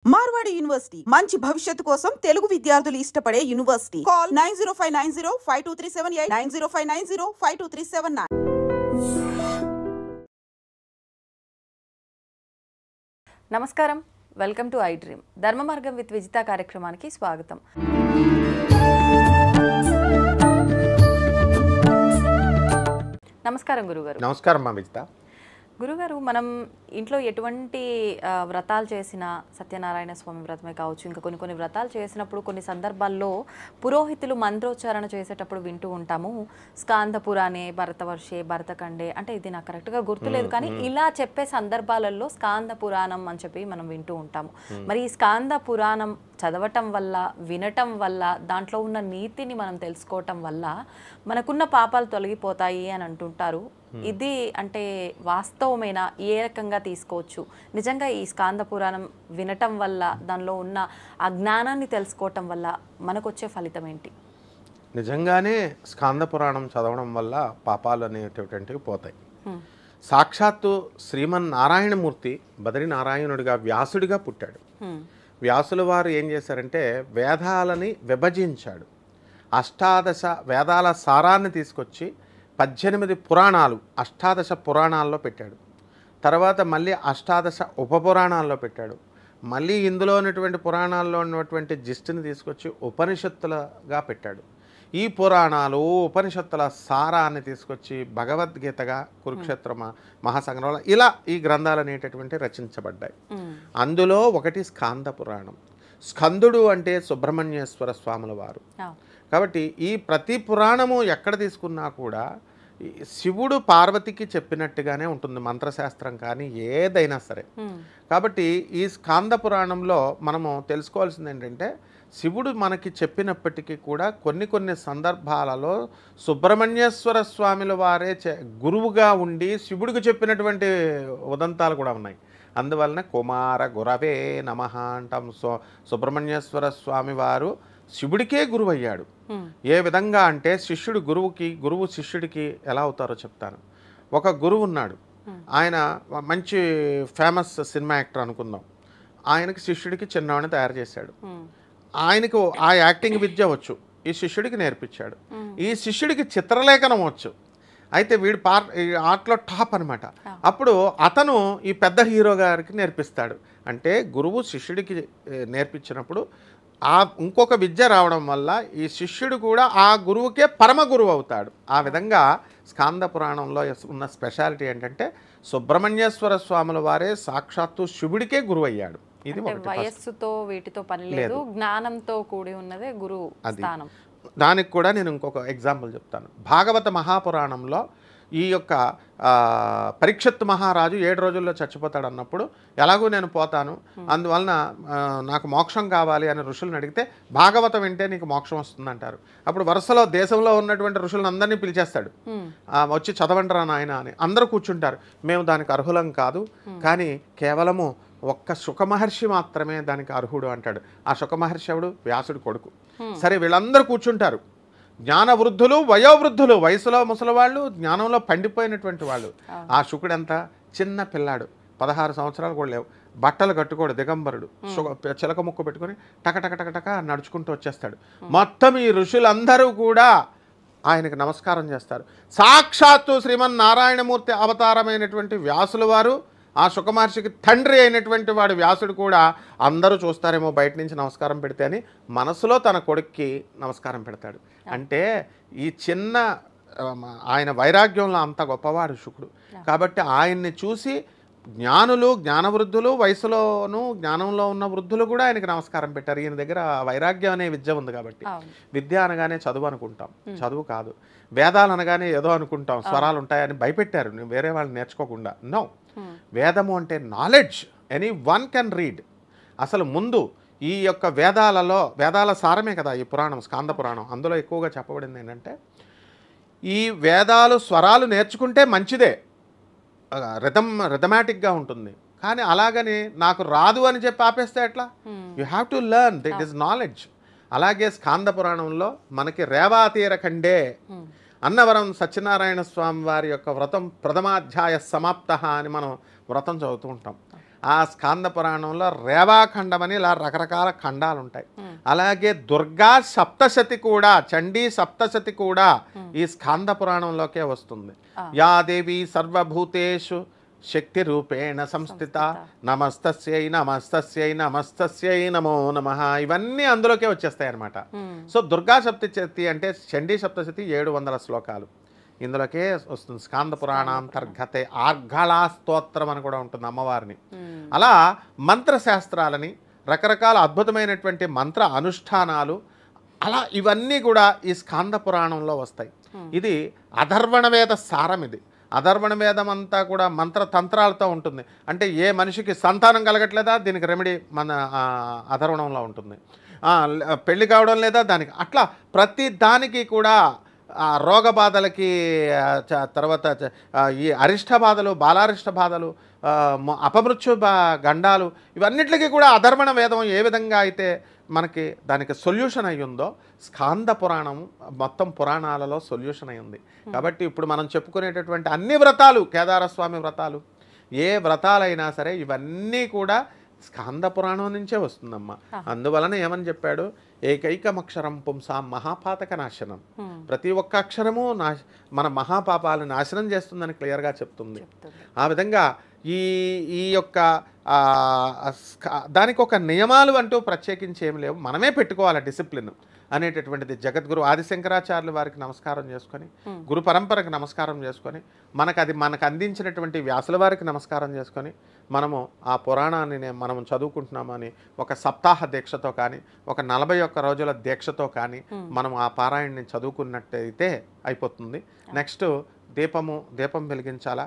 Marwadi university మంచి భవిష్యత్తు కోసం తెలుగు విద్యార్థులు ఇష్టపడే యూనివర్సిటీ. కాల్ 9059052378 9059052379. నమస్కారం, వెల్కమ్ టు ఐ డ్రీమ్. ధర్మ మార్గం విత్ విజిత కార్యక్రమానికి స్వాగతం. నమస్కారం గురుగారు. నమస్కారం మా విజిత. గురుగారు, మనం ఇంట్లో ఎటువంటి వ్రతాలు చేసినా, సత్యనారాయణ స్వామి వ్రతమే కావచ్చు, ఇంకా కొన్ని వ్రతాలు చేసినప్పుడు కొన్ని సందర్భాల్లో పురోహితులు మంత్రోచ్చారణ చేసేటప్పుడు వింటూ ఉంటాము, స్కాంద పురాణే భరతవర్షే భరతఖండే, అంటే ఇది నాకు కరెక్ట్గా గుర్తులేదు కానీ ఇలా చెప్పే సందర్భాలలో స్కాంద పురాణం అని చెప్పి మనం వింటూ ఉంటాము. మరి ఈ స్కాంద పురాణం చదవటం వల్ల, వినటం వల్ల, దాంట్లో ఉన్న నీతిని మనం తెలుసుకోవటం వల్ల మనకున్న పాపాలు తొలగిపోతాయి అని అంటుంటారు. ఇది అంటే వాస్తవమైన ఏ రకంగా తీసుకోవచ్చు? నిజంగా ఈ స్కాంద పురాణం వినటం వల్ల, దానిలో ఉన్న ఆ జ్ఞానాన్ని తెలుసుకోవటం వల్ల మనకు వచ్చే ఫలితం ఏంటి? నిజంగానే స్కాంద పురాణం చదవడం వల్ల పాపాలు అనేటువంటివి పోతాయి. సాక్షాత్తు శ్రీమన్నారాయణమూర్తి బదరీనారాయణుడిగా వ్యాసుడిగా పుట్టాడు. వ్యాసుల వారు ఏం చేశారంటే వేదాలని విభజించాడు. అష్టాదశ వేదాల సారాన్ని తీసుకొచ్చి 18 పురాణాలు అష్టాదశ పురాణాల్లో పెట్టాడు. తర్వాత మళ్ళీ అష్టాదశ ఉపపురాణాల్లో పెట్టాడు. మళ్ళీ ఇందులో ఉన్నటువంటి పురాణాల్లో ఉన్నటువంటి జిస్టుని తీసుకొచ్చి ఉపనిషత్తులుగా పెట్టాడు. ఈ పురాణాలు ఉపనిషత్తుల సారాన్ని తీసుకొచ్చి భగవద్గీతగా కురుక్షేత్ర మహాసంగ్రహంలో ఇలా ఈ గ్రంథాలు అనేటటువంటి రచించబడ్డాయి. అందులో ఒకటి స్కాంద పురాణం. స్కందుడు అంటే సుబ్రహ్మణ్యేశ్వర స్వాముల వారు. కాబట్టి ఈ ప్రతి పురాణము ఎక్కడ తీసుకున్నా కూడా శివుడు పార్వతికి చెప్పినట్టుగానే ఉంటుంది, మంత్రశాస్త్రం కానీ ఏదైనా సరే. కాబట్టి ఈ స్కాంద పురాణంలో మనము తెలుసుకోవాల్సింది ఏంటంటే, శివుడు మనకి చెప్పినప్పటికీ కూడా కొన్ని సందర్భాలలో సుబ్రహ్మణ్యేశ్వర స్వామిల వారే గురువుగా ఉండి శివుడికి చెప్పినటువంటి ఉదంతాలు కూడా ఉన్నాయి. అందువలన కుమార గురవే నమః అంటాం. సుబ్రహ్మణ్యేశ్వర స్వామి వారు శివుడికే గురువు అయ్యాడు. ఏ విధంగా అంటే శిష్యుడు గురువుకి, గురువు శిష్యుడికి ఎలా అవుతారో చెప్తాను. ఒక గురువు ఉన్నాడు, ఆయన మంచి ఫేమస్ సినిమా యాక్టర్ అనుకుందాం. ఆయనకి శిష్యుడికి చిన్నవాడిని తయారు చేశాడు. ఆయనకు ఆ యాక్టింగ్ విద్య వచ్చు, ఈ శిష్యుడికి నేర్పించాడు. ఈ శిష్యుడికి చిత్రలేఖనం వచ్చు. అయితే వీడు ఆర్ట్లో టాప్ అనమాట. అప్పుడు అతను ఈ పెద్ద హీరో గారికి నేర్పిస్తాడు. అంటే గురువు శిష్యుడికి నేర్పించినప్పుడు ఆ ఇంకొక విద్య రావడం వల్ల ఈ శిష్యుడు కూడా ఆ గురువుకే పరమ గురువు అవుతాడు. ఆ విధంగా స్కాంద పురాణంలో ఉన్న స్పెషాలిటీ ఏంటంటే సుబ్రహ్మణ్యేశ్వర స్వాముల వారే సాక్షాత్తు శివుడికే గురువు అయ్యాడు. ఇది వయస్సుతో వీటితో పని లేదు, జ్ఞానంతో కూడి ఉన్నదే గురువు స్థానం. దానికి కూడా నేను ఇంకొక ఎగ్జాంపుల్ చెప్తాను. భాగవత మహాపురాణంలో ఈ యొక్క పరీక్షిత్ మహారాజు 7 రోజుల్లో చచ్చిపోతాడు అన్నప్పుడు, ఎలాగూ నేను పోతాను, అందువలన నాకు మోక్షం కావాలి అని ఋషులను అడిగితే భాగవతం వింటే నీకు మోక్షం వస్తుంది అంటారు. అప్పుడు వరుసలో దేశంలో ఉన్నటువంటి ఋషులను అందరినీ పిలిచేస్తాడు, వచ్చి చదవండిరా నాయన అని. అందరూ కూర్చుంటారు. మేము దానికి అర్హులం కాదు, కానీ కేవలము ఒక్క శుకమహర్షి మాత్రమే దానికి అర్హుడు అంటాడు. ఆ శుకమహర్షి ఎవడు? వ్యాసుడి కొడుకు. సరే, వీళ్ళందరూ కూర్చుంటారు. జ్ఞాన వృద్ధులు, వయోవృద్ధులు, వయసులో ముసలివాళ్ళు, జ్ఞానంలో పండిపోయినటువంటి వాళ్ళు. ఆ శుకుడు ఎంత చిన్న పిల్లాడు, 16 సంవత్సరాలు కూడా లేవు, బట్టలు కట్టుకోడు, దిగంబరుడు, చిలక ముక్కు పెట్టుకొని టక నడుచుకుంటూ వచ్చేస్తాడు. మొత్తం ఈ ఋషులందరూ కూడా ఆయనకు నమస్కారం చేస్తారు. సాక్షాత్తు శ్రీమన్నారాయణమూర్తి అవతారమైనటువంటి వ్యాసుల వారు, ఆ శుకమహర్షికి తండ్రి అయినటువంటి వాడు వ్యాసుడు కూడా అందరూ చూస్తారేమో బయట నుంచి నమస్కారం పెడితే అని మనసులో తన కొడుక్కి నమస్కారం పెడతాడు. అంటే ఈ చిన్న ఆయన వైరాగ్యంలో అంత గొప్పవాడు శుకుడు. కాబట్టి ఆయన్ని చూసి జ్ఞానులు, జ్ఞానవృద్ధులు, వయసులోను జ్ఞానంలో ఉన్న వృద్ధులు కూడా ఆయనకి నమస్కారం పెట్టారు. ఈయన దగ్గర వైరాగ్యం అనే విద్య ఉంది. కాబట్టి విద్య అనగానే చదువు అనుకుంటాం, చదువు కాదు. వేదాలు అనగానే ఏదో అనుకుంటాం, స్వరాలు ఉంటాయని భయపెట్టారు వేరే వాళ్ళు నేర్చుకోకుండా. నో, వేదము అంటే knowledge, any one can read. అసలు ముందు ఈ యొక్క వేదాల సారమే కదా ఈ పురాణం, స్కాంద పురాణం. అందులో ఎక్కువగా చెప్పబడింది ఏంటంటే, ఈ వేదాలు స్వరాలు నేర్చుకుంటే మంచిదే, రిథమాటిక్గా ఉంటుంది. కానీ అలాగని నాకు రాదు అని చెప్పి ఆపేస్తే ఎట్లా? You have to learn, this is knowledge. అలాగే స్కాంద పురాణంలో మనకి రేవాతీర ఖండే అన్నవరం సత్యనారాయణ స్వామి వారి యొక్క వ్రతం ప్రథమాధ్యాయ సమాప్త అని మనం వ్రతం చదువుతూ ఉంటాం. ఆ స్కాంద పురాణంలో రేవాఖండం అని ఇలా రకరకాల ఖండాలు ఉంటాయి. అలాగే దుర్గా సప్తశతి కూడా, చండీ సప్తశతి కూడా ఈ స్కాంద పురాణంలోకే వస్తుంది. యా దేవి సర్వభూతేషు శక్తి రూపేణ సంస్థిత నమస్తస్యై నమస్తస్యై నమస్తస్యై నమో నమః, ఇవన్నీ అందులోకే వచ్చేస్తాయి అన్నమాట. సో దుర్గా సప్తశతి అంటే చండీ సప్తశతి 700 శ్లోకాలు ఇందులోకే వస్తుంది. స్కాంద పురాణాంతర్గతే ఆర్ఘళా స్తోత్రం అని కూడా ఉంటుంది అమ్మవారిని. అలా మంత్రశాస్త్రాలని, రకరకాల అద్భుతమైనటువంటి మంత్ర అనుష్ఠానాలు, అలా ఇవన్నీ కూడా ఈ స్కాంద పురాణంలో వస్తాయి. ఇది అధర్వణ వేద సారం. ఇది అధర్వణ వేదం అంతా కూడా మంత్రతంత్రాలతో ఉంటుంది. అంటే ఏ మనిషికి సంతానం కలగట్లేదా, దీనికి రెమెడీ మన అధర్వణంలో ఉంటుంది. పెళ్లి కావడం లేదా, దానికి అట్లా ప్రతి దానికి కూడా రోగ బాధలకి, తర్వాత ఈ అరిష్ట బాధలు, బాలారిష్ట బాధలు, అపమృత్యు గండాలు, ఇవన్నిటికీ కూడా అధర్వణ వేదం ఏ విధంగా అయితే మనకి దానికి సొల్యూషన్ అయి ఉందో, స్కాంద పురాణం మొత్తం పురాణాలలో సొల్యూషన్ అయి ఉంది. కాబట్టి ఇప్పుడు మనం చెప్పుకునేటటువంటి అన్ని వ్రతాలు, కేదారస్వామి వ్రతాలు, ఏ వ్రతాలైనా సరే ఇవన్నీ కూడా స్కాంద పురాణం నుంచే వస్తుందమ్మా. అందువలన ఏమని చెప్పాడు, ఏకైకమక్షరం పుంసాం మహాపాతక నాశనం. ప్రతి ఒక్క అక్షరము మన మహాపాపాలను నాశనం చేస్తుందని క్లియర్గా చెప్తుంది. ఆ విధంగా ఈ యొక్క దానికి ఒక నియమాలు అంటూ ప్రత్యేకించి ఏమి లేవు, మనమే పెట్టుకోవాలి డిసిప్లిన్ అనేటటువంటిది. జగద్గురు ఆదిశంకరాచార్యులు వారికి నమస్కారం చేసుకొని, గురు పరంపరకు నమస్కారం చేసుకొని, మనకు అందించినటువంటి వ్యాసుల వారికి నమస్కారం చేసుకొని, మనము ఆ పురాణాన్ని మనం చదువుకుంటున్నామని ఒక సప్తాహ దీక్షతో కానీ, ఒక 41 రోజుల దీక్షతో కానీ మనం ఆ పారాయణని చదువుకున్నట్టయితే అయిపోతుంది. నెక్స్ట్ దీపం వెలిగించాలా,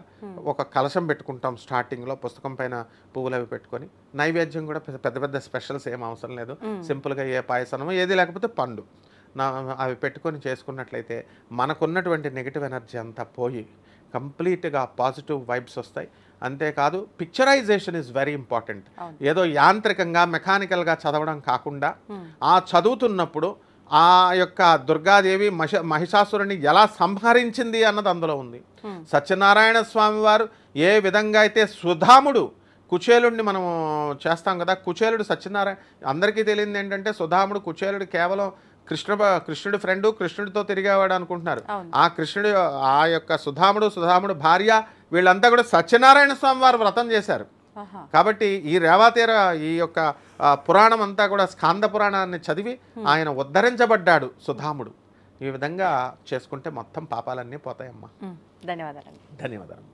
ఒక కలశం పెట్టుకుంటాం స్టార్టింగ్లో, పుస్తకం పైన పువ్వులు అవి పెట్టుకొని, నైవేద్యం కూడా పెద్ద పెద్ద స్పెషల్స్ ఏం అవసరం లేదు, సింపుల్గా ఏ పాయసనమో ఏది లేకపోతే పండు అవి పెట్టుకొని చేసుకున్నట్లయితే మనకున్నటువంటి నెగిటివ్ ఎనర్జీ అంతా పోయి కంప్లీట్గా పాజిటివ్ వైబ్స్ వస్తాయి. అంతేకాదు పిక్చరైజేషన్ ఈజ్ వెరీ ఇంపార్టెంట్. ఏదో యాంత్రికంగా మెకానికల్గా చదవడం కాకుండా ఆ చదువుతున్నప్పుడు ఆ యొక్క దుర్గాదేవి మహిషాసురుని ఎలా సంహరించింది అన్నది అందులో ఉంది. సత్యనారాయణ స్వామి వారు ఏ విధంగా అయితే సుధాముడు కుచేలుడిని మనం చేస్తాం కదా, కుచేలుడు సత్యనారాయణ, అందరికీ తెలియదు ఏంటంటే సుధాముడు కుచేలుడు కేవలం కృష్ణుడి ఫ్రెండు, కృష్ణుడితో తిరిగేవాడు అనుకుంటున్నారు. ఆ కృష్ణుడు, ఆ యొక్క సుధాముడు భార్య, వీళ్ళంతా కూడా సత్యనారాయణ స్వామి వారు వ్రతం చేశారు. కాబట్టి ఈ రేవాతీర ఈ యొక్క పురాణం అంతా కూడా స్కాంద పురాణాన్ని చదివి ఆయన ఉద్ధరించబడ్డాడు సుధాముడు. ఈ విధంగా చేసుకుంటే మొత్తం పాపాలన్నీ పోతాయమ్మా. ధన్యవాదాలు.